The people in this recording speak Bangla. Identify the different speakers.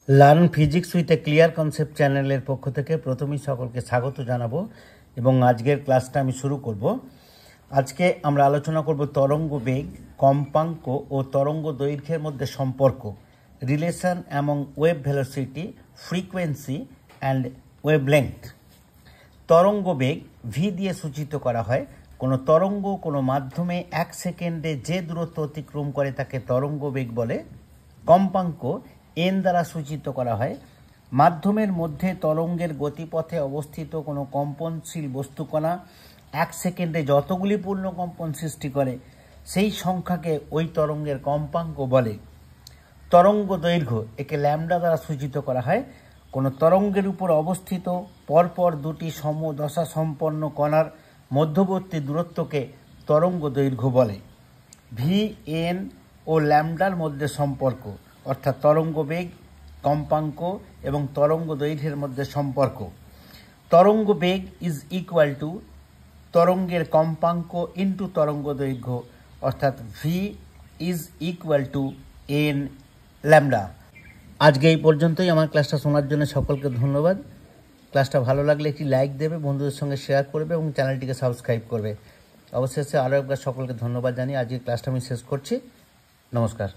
Speaker 1: Learn physics with a clear concept চ্যানেলের পক্ষ থেকে প্রথমেই সকলকে স্বাগত জানাবো এবং আজকের ক্লাসটা আমি শুরু করব। আজকে আমরা আলোচনা করব তরঙ্গ বেগ, কম্পাঙ্ক ও তরঙ্গ দৈর্ঘ্যের মধ্যে সম্পর্ক, relation among wave velocity, frequency and wavelength. তরঙ্গ বেগ ভি দিয়ে সূচিত করা হয়। কোনো তরঙ্গ কোনো মাধ্যমে 1 সেকেন্ডে যে দূরত্ব অতিক্রম করে তাকে তরঙ্গ বেগ বলে। কম্পাঙ্ক এন দ্বারা সূচিত করা হয়। মাধ্যমের মধ্যে তরঙ্গের গতিপথে অবস্থিত কোনো কম্পনশীল বস্তুকণা 1 সেকেন্ডে যতগুলি পূর্ণ কম্পন সৃষ্টি করে সেই সংখ্যাকে ওই তরঙ্গের কম্পাঙ্ক বলে। তরঙ্গ দৈর্ঘ্য একে ল্যামডা দ্বারা সূচিত করা হয়। কোনো তরঙ্গের উপর অবস্থিত পরপর দুটি সমদশা সম্পন্ন কণার মধ্যবর্তী দূরত্বকে তরঙ্গ দৈর্ঘ্য বলে। ভি, এন ও ল্যামডার মধ্যে সম্পর্ক, অর্থাৎ তরঙ্গ বেগ, কম্পাঙ্ক এবং তরঙ্গ দৈর্ঘ্যের মধ্যে সম্পর্ক। তরঙ্গ বেগ ইজ ইকুয়াল টু তরঙ্গের কম্পাঙ্ক ইন্টু তরঙ্গ দৈর্ঘ্য, অর্থাৎ V is equal to N lambda. আজকে এই পর্যন্তই। আমার ক্লাসটা শোনার জন্য সকলকে ধন্যবাদ। ক্লাসটা ভালো লাগলে একটি লাইক দেবে, বন্ধুদের সঙ্গে শেয়ার করবে এবং চ্যানেলটিকে সাবস্ক্রাইব করবে। অবশেষে আরও একবার সকলকে ধন্যবাদ জানিয়ে আজকের ক্লাসটা আমি শেষ করছি। নমস্কার।